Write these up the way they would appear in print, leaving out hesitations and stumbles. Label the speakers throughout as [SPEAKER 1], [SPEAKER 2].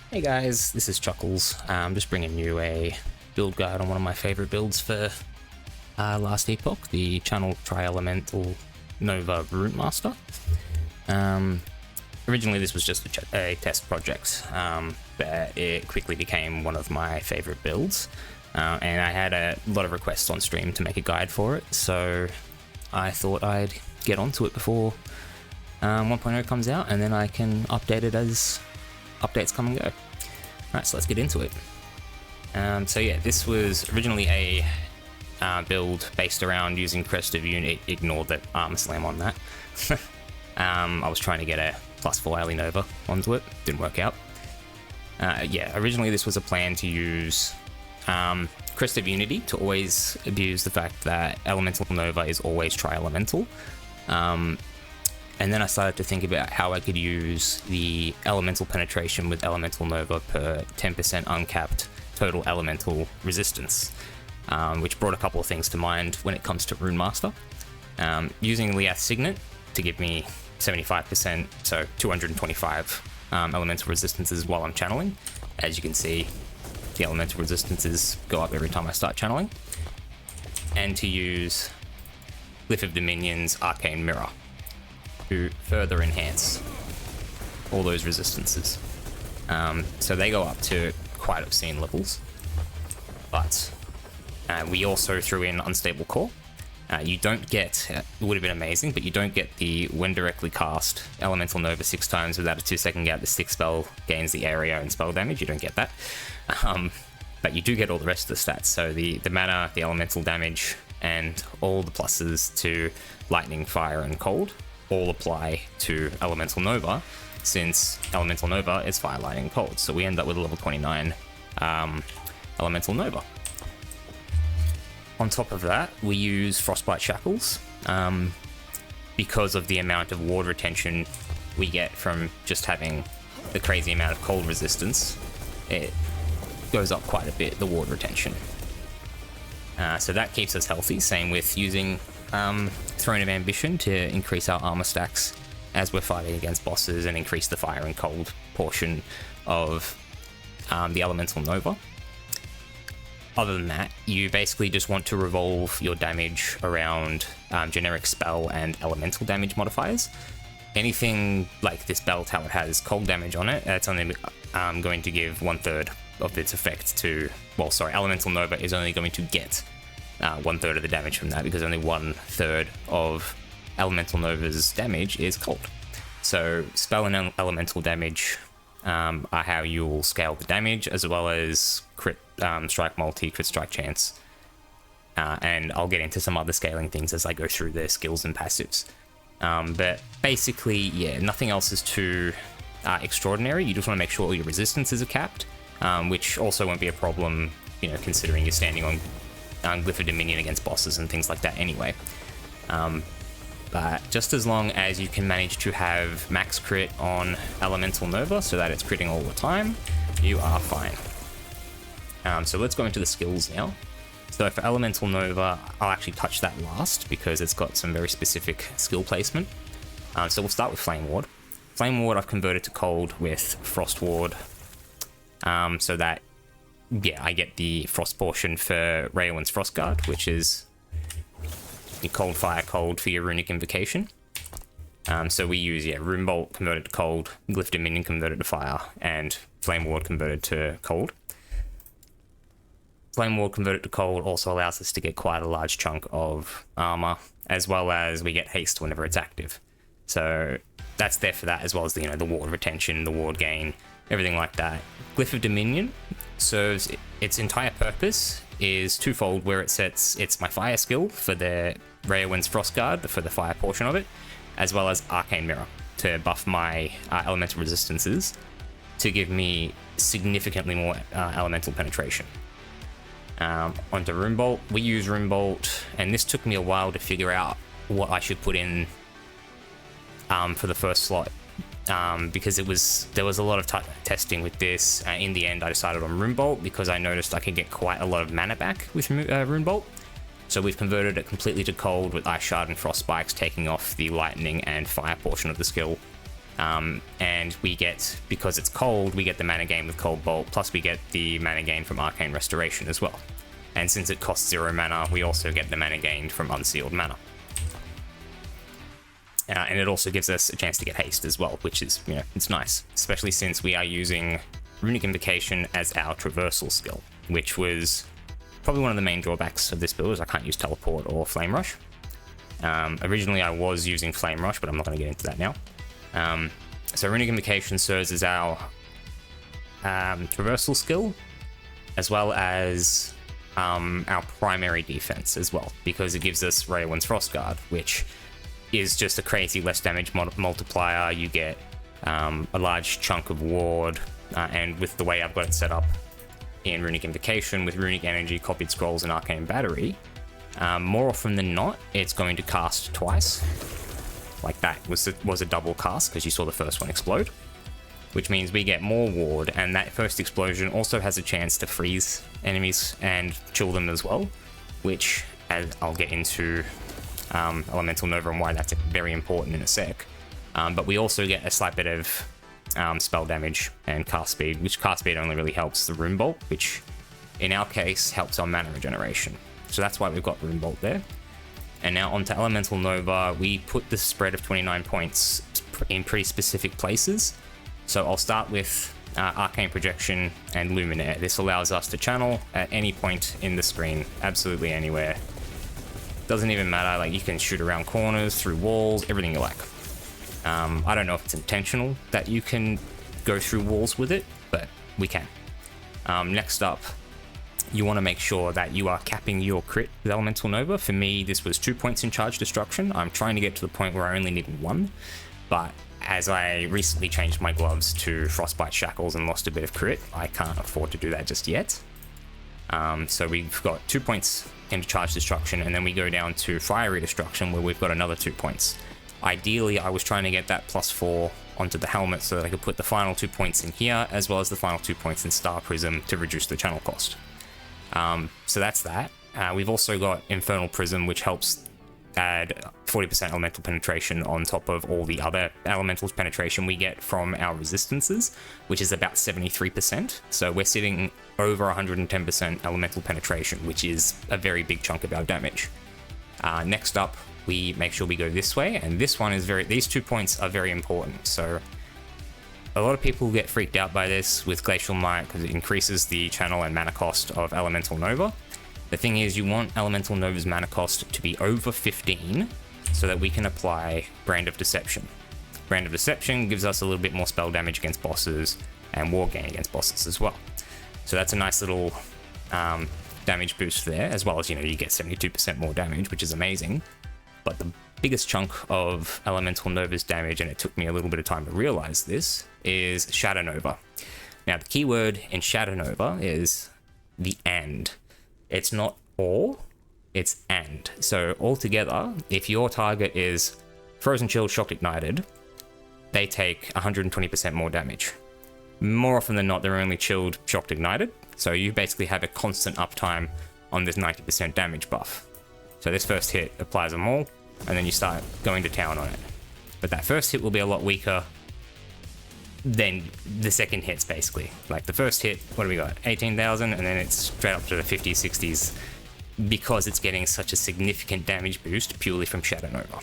[SPEAKER 1] Hey guys, this is Chuckles. I'm just bringing you a build guide on one of my favorite builds for last Epoch, the Channel Tri-Elemental Nova Runemaster. Originally this was just a test project, but it quickly became one of my favorite builds, and I had a lot of requests on stream to make a guide for it, so I thought I'd get onto it before 1.0 comes out, and then I can update it as updates come and go. Alright, so let's get into it. So yeah, this was originally a build based around using Crest of Unity. Ignore the armor slam on that. I was trying to get a +4 alley Nova onto it, didn't work out. Yeah, originally this was a plan to use Crest of Unity to always abuse the fact that Elemental Nova is always tri-elemental. And then I started to think about how I could use the elemental penetration with Elemental Nova per 10% uncapped total elemental resistance, which brought a couple of things to mind when it comes to Runemaster. Using Liath Signet to give me 75%, so 225 elemental resistances while I'm channeling. As you can see, the elemental resistances go up every time I start channeling. And to use Glyph of Dominion's Arcane Mirror to further enhance all those resistances. So they go up to quite obscene levels, but we also threw in Unstable Core. You don't get, it would have been amazing, but you don't get the when directly cast Elemental Nova 6 times without a 2-second gap. The stick spell gains the area and spell damage. You don't get that. But you do get all the rest of the stats. So the mana, the elemental damage, and all the pluses to lightning, fire, and cold all apply to Elemental Nova, since Elemental Nova is fire, lightning, cold. So we end up with a level 29 Elemental Nova. On top of that, we use Frostbite Shackles because of the amount of ward retention we get from just having the crazy amount of cold resistance. It goes up quite a bit, the ward retention. So that keeps us healthy. Same with using Throne of Ambition to increase our armor stacks as we're fighting against bosses and increase the fire and cold portion of the Elemental Nova. Other than that, you basically just want to revolve your damage around generic spell and elemental damage modifiers. Anything like this belt, how it has cold damage on it, that's only going to give 1/3 of its effect to, well, sorry, Elemental Nova is only going to get 1/3 of the damage from that, because only 1/3 of Elemental Nova's damage is cold. So spell and elemental damage are how you'll scale the damage, as well as crit strike multi, crit strike chance. And I'll get into some other scaling things as I go through the skills and passives. But basically, yeah, nothing else is too extraordinary. You just want to make sure all your resistances are capped, which also won't be a problem, you know, considering you're standing on Glyph of Dominion against bosses and things like that anyway. But just as long as you can manage to have max crit on Elemental Nova so that it's critting all the time, you are fine. So let's go into the skills now. So for Elemental Nova, I'll actually touch that last because it's got some very specific skill placement. So we'll start with Flame Ward. Flame Ward I've converted to cold with Frost Ward, so that, yeah, I get the frost portion for Rayowen's Frostguard, which is your cold, fire, cold for your runic invocation. So we use, yeah, Rune Bolt converted to cold, Glyph Dominion converted to fire, and Flame Ward converted to cold. Flame Ward converted to cold also allows us to get quite a large chunk of armor, as well as we get haste whenever it's active. So that's there for that, as well as the, you know, the ward retention, the ward gain, everything like that. Glyph of Dominion serves its entire purpose is twofold, where it sets it's my fire skill for the Rayowen's Frostguard for the fire portion of it, as well as Arcane Mirror to buff my elemental resistances to give me significantly more elemental penetration. Onto Rune Bolt, we use Rune Bolt, and this took me a while to figure out what I should put in for the first slot. Because there was a lot of testing with this. In the end, I decided on Rune Bolt because I noticed I could get quite a lot of mana back with Rune Bolt. So we've converted it completely to cold with Ice Shard and Frost Spikes, taking off the lightning and fire portion of the skill. And we get, because it's cold, we get the mana gain with Cold Bolt, plus we get the mana gain from Arcane Restoration as well. And since it costs 0 mana, we also get the mana gained from Unsealed Mana. And it also gives us a chance to get haste as well, which is, you know, it's nice, especially since we are using Runic Invocation as our traversal skill, which was probably one of the main drawbacks of this build, is I can't use Teleport or Flame Rush. Originally I was using Flame Rush, but I'm not going to get into that now. So Runic Invocation serves as our traversal skill, as well as our primary defense as well, because it gives us Raywind's Frostguard, which is just a crazy less damage multiplier. You get a large chunk of ward, and with the way I've got it set up in Runic Invocation with Runic Energy, Copied Scrolls, and Arcane Battery, more often than not, it's going to cast twice. Like that was a double cast, because you saw the first one explode, which means we get more ward, and that first explosion also has a chance to freeze enemies and chill them as well, which, as I'll get into Elemental Nova and why that's very important in a sec. But we also get a slight bit of spell damage and cast speed, which cast speed only really helps the Rune Bolt, which in our case helps our mana regeneration. So that's why we've got Rune Bolt there. And now onto Elemental Nova, we put the spread of 29 points in pretty specific places. So I'll start with Arcane Projection and Luminaire. This allows us to channel at any point in the screen, absolutely anywhere. Doesn't even matter, like you can shoot around corners, through walls, everything you like. I don't know if it's intentional that you can go through walls with it, but we can. Next up, you want to make sure that you are capping your crit with Elemental Nova. For me, this was 2 points in Charge Destruction. I'm trying to get to the point where I only need 1, but as I recently changed my gloves to Frostbite Shackles and lost a bit of crit, I can't afford to do that just yet. So we've got 2 points into Charge Destruction, and then we go down to Fiery Destruction, where we've got another 2 points. Ideally, I was trying to get that +4 onto the helmet so that I could put the final 2 points in here, as well as the final 2 points in Star Prism to reduce the channel cost. So that's that. We've also got Infernal Prism, which helps add 40% elemental penetration on top of all the other elementals penetration we get from our resistances, which is about 73%. So we're sitting over 110% elemental penetration, which is a very big chunk of our damage. Next up, we make sure we go this way, and this one is these 2 points are very important. So a lot of people get freaked out by this with Glacial Might because it increases the channel and mana cost of Elemental Nova. The thing is, you want Elemental Nova's mana cost to be over 15 so that we can apply Brand of Deception. Brand of Deception gives us a little bit more spell damage against bosses and war gain against bosses as well. So that's a nice little damage boost there, as well as, you know, you get 72% more damage, which is amazing. But the biggest chunk of Elemental Nova's damage, and it took me a little bit of time to realize this, is Shadow Nova. Now, the keyword in Shadow Nova is the and. It's not or, it's and. So altogether, if your target is Frozen Chilled, Shocked Ignited, they take 120% more damage. More often than not, they're only Chilled, Shocked Ignited, so you basically have a constant uptime on this 90% damage buff. So this first hit applies them all, and then you start going to town on it. But that first hit will be a lot weaker than the second hits, basically. Like the first hit, what do we got? 18,000, and then it's straight up to the 50s, 60s, because it's getting such a significant damage boost purely from Shadow Nova.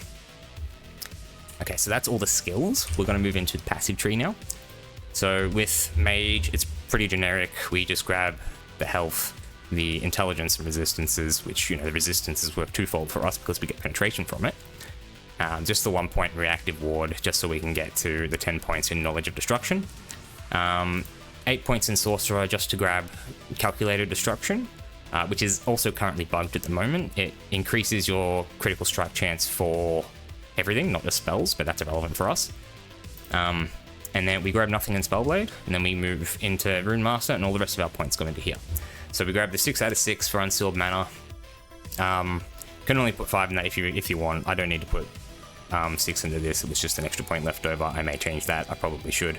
[SPEAKER 1] Okay, so that's all the skills. We're going to move into the passive tree now. So with Mage, it's pretty generic. We just grab the health, the intelligence, and resistances, which, you know, the resistances work twofold for us because we get penetration from it. Just the 1 point reactive ward, just so we can get to the 10 points in Knowledge of Destruction. 8 points in Sorcerer, just to grab Calculated Destruction, which is also currently bugged at the moment. It increases your critical strike chance for everything, not just spells, but that's irrelevant for us. And then we grab Nothing in Spellblade, and then we move into Runemaster, and all the rest of our points go into here. So we grab the 6 out of 6 for Unsealed Mana. Can only put 5 in that if you want. I don't need to put 6 into this. It was just an extra point left over. I may change that. I probably should.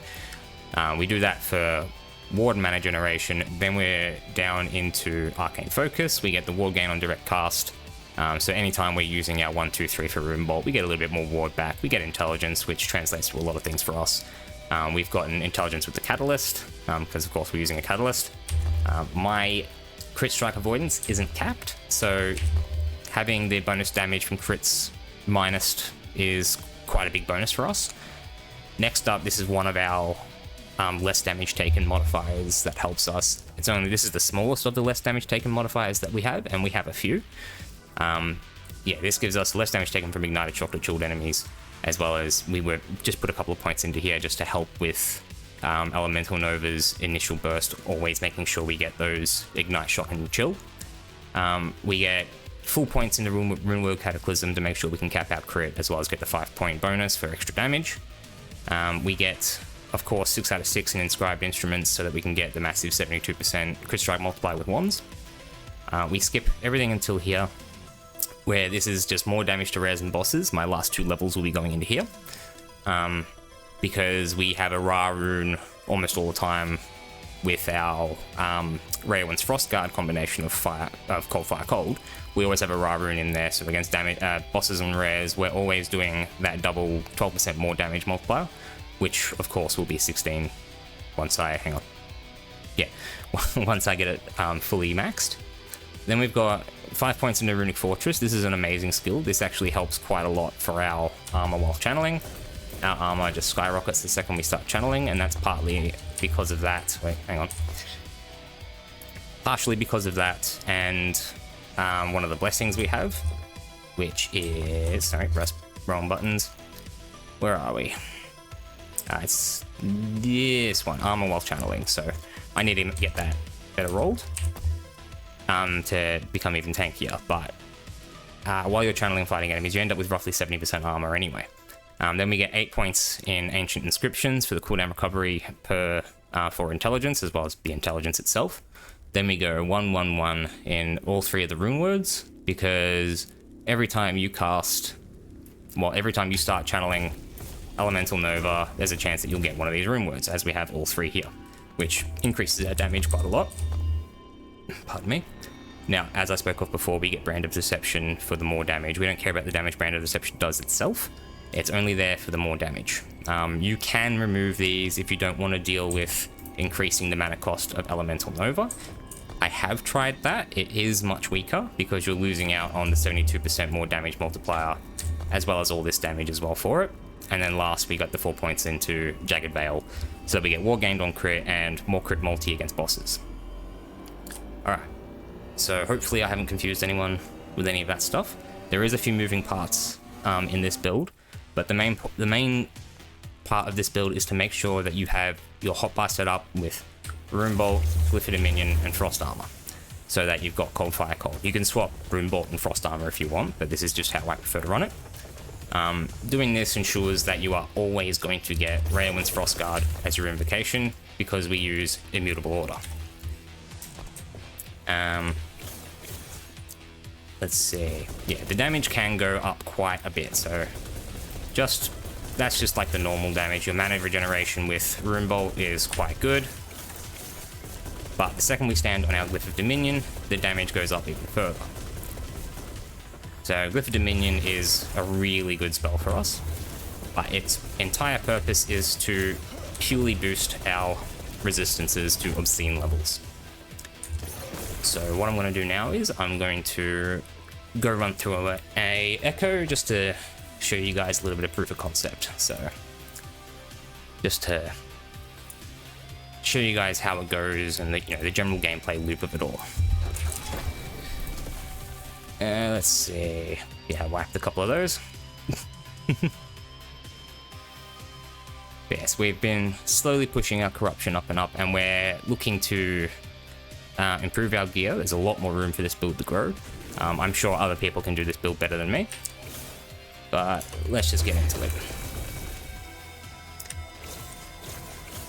[SPEAKER 1] We do that for Ward Mana Generation. Then we're down into Arcane Focus. We get the Ward Gain on Direct Cast. So anytime we're using our 1, 2, 3 for Rune Bolt, we get a little bit more ward back. We get intelligence, which translates to a lot of things for us. We've gotten intelligence with the catalyst, because of course we're using a catalyst. My crit strike avoidance isn't capped, so having the bonus damage from crits minus is quite a big bonus for us. Next up, this is one of our less damage taken modifiers that helps us. This is the smallest of the less damage taken modifiers that we have, and we have a few. Yeah, this gives us less damage taken from ignited chocolate chilled enemies, as well as we were just put a couple of points into here just to help with Elemental Nova's initial burst, always making sure we get those ignite, shock, and chill. We get full points in the Runeworld Cataclysm to make sure we can cap out crit, as well as get the 5-point bonus for extra damage. We get, of course, 6 out of 6 in Inscribed Instruments so that we can get the massive 72% crit strike multiplier with wands. We skip everything until here, where this is just more damage to rares and bosses. My last 2 levels will be going into here, because we have a Ra rune almost all the time with our Raywin's Frostguard combination of Cold Fire Cold. We always have a Ra rune in there, so against damage bosses and rares, we're always doing that double 12% more damage multiplier, which of course will be 16 once I once I get it fully maxed. Then we've got 5 points into Runic Fortress. This is an amazing skill. This actually helps quite a lot for our armor while channeling. Our armor just skyrockets the second we start channeling, and that's partly because of that. Wait, hang on. Partially because of that, and one of the blessings we have, which is... Sorry, wrong buttons. Where are we? It's this one, armor while channeling, so I need to get that better rolled to become even tankier, but while you're channeling and fighting enemies, you end up with roughly 70% armor anyway. Then we get 8 points in Ancient Inscriptions for the cooldown recovery for intelligence, as well as the intelligence itself. Then we go 1, 1, 1 in all 3 of the rune words, because every time you start channeling Elemental Nova, there's a chance that you'll get one of these rune words, as we have all 3 here, which increases our damage quite a lot. Pardon me. Now, as I spoke of before, we get Brand of Deception for the more damage. We don't care about the damage Brand of Deception does itself. It's only there for the more damage. You can remove these if you don't want to deal with increasing the mana cost of Elemental Nova. I have tried that. It is much weaker because you're losing out on the 72% more damage multiplier, as well as all this damage as well for it. And then last, we got the 4 points into Jagged Veil, so we get war gained on crit and more crit multi against bosses. Alright, so hopefully I haven't confused anyone with any of that stuff. There is a few moving parts in this build, but the main part of this build is to make sure that you have your hotbar set up with Rune Bolt, Glyph of Dominion, and Frost Armor, so that you've got Cold Fire Cold. You can swap Rune Bolt and Frost Armor if you want, but this is just how I prefer to run it. Doing this ensures that you are always going to get Raywin's Frostguard as your invocation, because we use Immutable Order. Let's see. Yeah, the damage can go up quite a bit, so that's just like the normal damage. Your mana regeneration with Rune Bolt is quite good, but the second we stand on our Glyph of Dominion, the damage goes up even further. So Glyph of Dominion is a really good spell for us, but its entire purpose is to purely boost our resistances to obscene levels. So what I'm going to do now is I'm going to go run through a Echo just to show you guys a little bit of proof of concept. So just to show you guys how it goes and the general gameplay loop of it all. Let's see. Yeah, whacked a couple of those. Yes, we've been slowly pushing our corruption up and up, and we're looking to improve our gear. There's a lot more room for this build to grow. I'm sure other people can do this build better than me, but let's just get into it.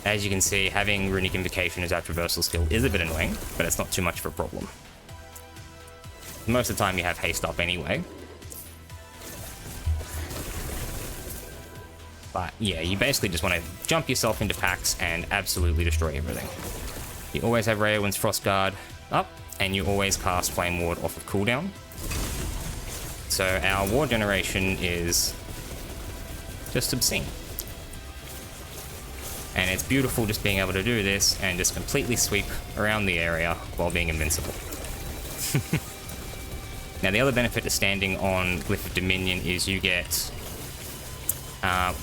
[SPEAKER 1] As you can see, having Runic Invocation as our traversal skill is a bit annoying, but it's not too much of a problem. Most of the time you have haste up anyway. But yeah, you basically just want to jump yourself into packs and absolutely destroy everything. You always have Raywin's Frostguard up, and you always cast Flame Ward off of cooldown. So our war generation is just obscene. And it's beautiful just being able to do this and just completely sweep around the area while being invincible. Now the other benefit to standing on Glyph of Dominion is you get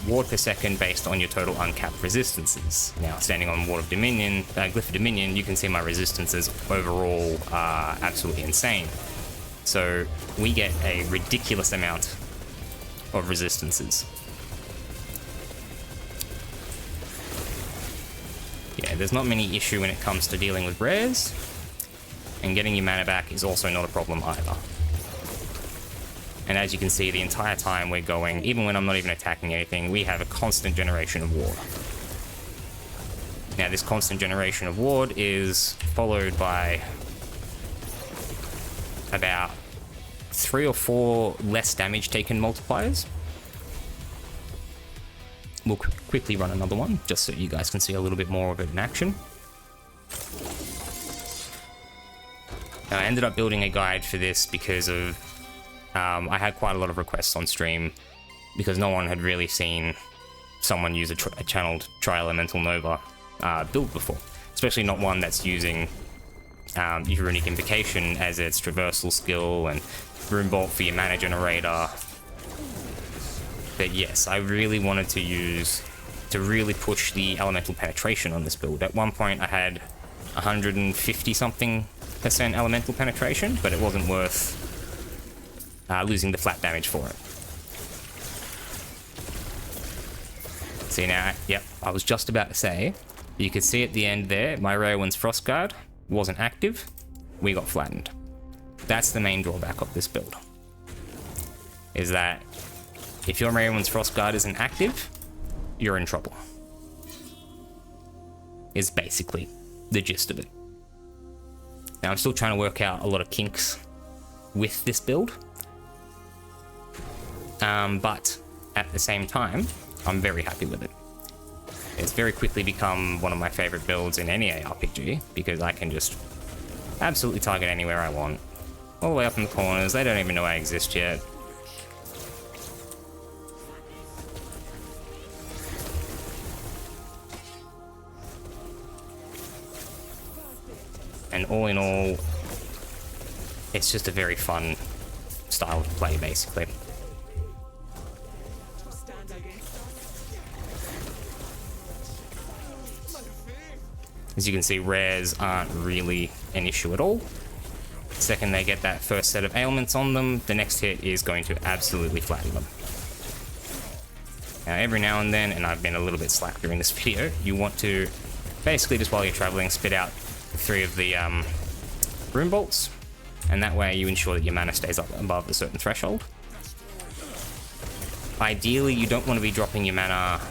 [SPEAKER 1] ward per second based on your total uncapped resistances. Now standing on Ward of Dominion, Glyph of Dominion, you can see my resistances overall are absolutely insane. So we get a ridiculous amount of resistances. Yeah, there's not many issue when it comes to dealing with rares, and getting your mana back is also not a problem either. And as you can see, the entire time we're going, even when I'm not even attacking anything, we have a constant generation of ward. Now this constant generation of ward is followed by about 3 or 4 less damage taken multipliers. We'll quickly run another one, just so you guys can see a little bit more of it in action. Now, I ended up building a guide for this because of I had quite a lot of requests on stream because no one had really seen someone use a channeled Tri-Elemental Nova build before, especially not one that's using your Runic Invocation as its traversal skill and Rune Bolt for your mana generator. But yes, I really wanted to really push the elemental penetration on this build. At one point I had 150 something% elemental penetration, but it wasn't worth losing the flat damage for it. See now, yep, I was just about to say, you could see at the end there, my Rare Winds Frostguard wasn't active, we got flattened. That's the main drawback of this build, is that if your Rare Winds Frostguard isn't active, you're in trouble. Is basically the gist of it. Now I'm still trying to work out a lot of kinks with this build, but at the same time, I'm very happy with it. It's very quickly become one of my favorite builds in any ARPG because I can just absolutely target anywhere I want. All the way up in the corners, they don't even know I exist yet. And all in all, it's just a very fun style of play, basically. As you can see, rares aren't really an issue at all. The second they get that first set of ailments on them, the next hit is going to absolutely flatten them. Now, every now and then, and I've been a little bit slack during this video, you want to basically just while you're traveling, spit out 3 of the Rune Bolts, and that way you ensure that your mana stays up above a certain threshold. Ideally, you don't want to be dropping your mana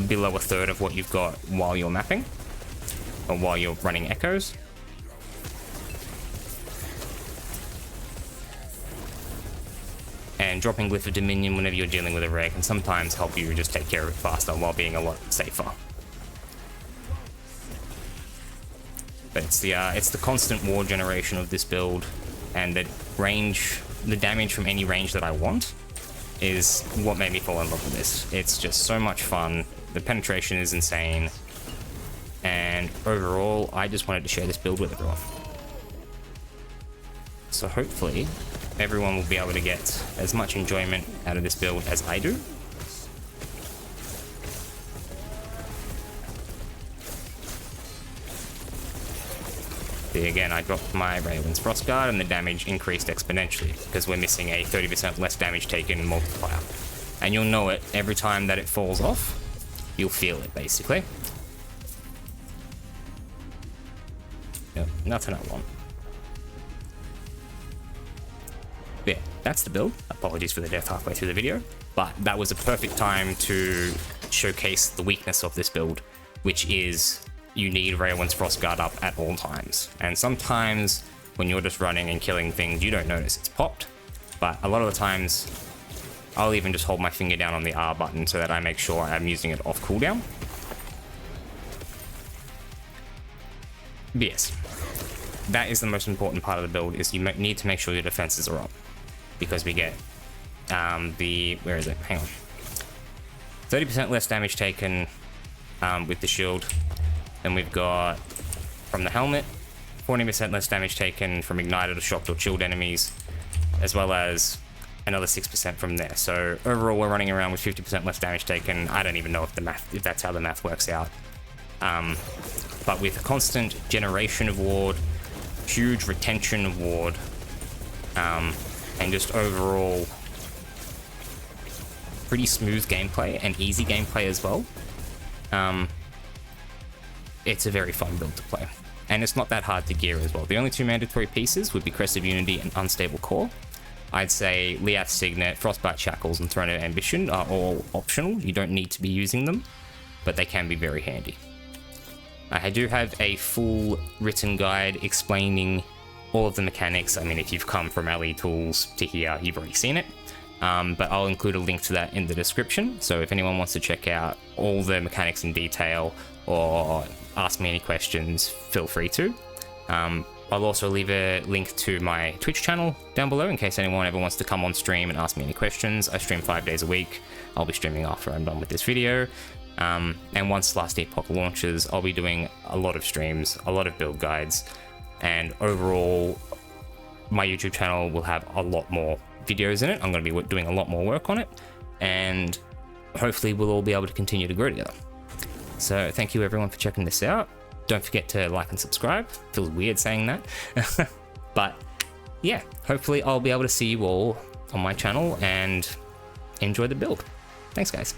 [SPEAKER 1] below 1/3 of what you've got while you're mapping, or while you're running echoes. And dropping Glyph of Dominion whenever you're dealing with a rare can sometimes help you just take care of it faster while being a lot safer. But it's the constant war generation of this build, and the damage from any range that I want is what made me fall in love with this. It's just so much fun. The penetration is insane. And overall, I just wanted to share this build with everyone. So hopefully, everyone will be able to get as much enjoyment out of this build as I do. See, again, I dropped my Rare Winds Frostguard and the damage increased exponentially because we're missing a 30% less damage taken multiplier. And you'll know it every time that it falls off. You'll feel it, basically. Yep, nothing I want. Yeah, that's the build. Apologies for the death halfway through the video, but that was a perfect time to showcase the weakness of this build, which is you need Rare Winds Frostguard up at all times. And sometimes when you're just running and killing things, you don't notice it's popped, but a lot of the times I'll even just hold my finger down on the R button so that I make sure I'm using it off cooldown. But yes, that is the most important part of the build, is you need to make sure your defenses are up. because we get where is it? Hang on. 30% less damage taken with the shield. Then we've got from the helmet, 40% less damage taken from ignited or shocked or chilled enemies, as well as another 6% from there. So overall, we're running around with 50% less damage taken. I don't even know if that's how the math works out. But with constant generation of ward, huge retention of ward, and just overall pretty smooth gameplay and easy gameplay as well. It's a very fun build to play, and it's not that hard to gear as well. The only two mandatory pieces would be Crest of Unity and Unstable Core. I'd say Liath Signet, Frostbite Shackles, and Throne of Ambition are all optional. You don't need to be using them, but they can be very handy. I do have a full written guide explaining all of the mechanics. I mean, if you've come from LE Tools to here, you've already seen it. But I'll include a link to that in the description. So if anyone wants to check out all the mechanics in detail or ask me any questions, feel free to. I'll also leave a link to my Twitch channel down below in case anyone ever wants to come on stream and ask me any questions. I stream 5 days a week. I'll be streaming after I'm done with this video. And once Last Epoch launches, I'll be doing a lot of streams, a lot of build guides, and overall, my YouTube channel will have a lot more videos in it. I'm going to be doing a lot more work on it, and hopefully we'll all be able to continue to grow together. So thank you everyone for checking this out. Don't forget to like and subscribe. Feels weird saying that. But yeah, hopefully I'll be able to see you all on my channel and enjoy the build. Thanks guys.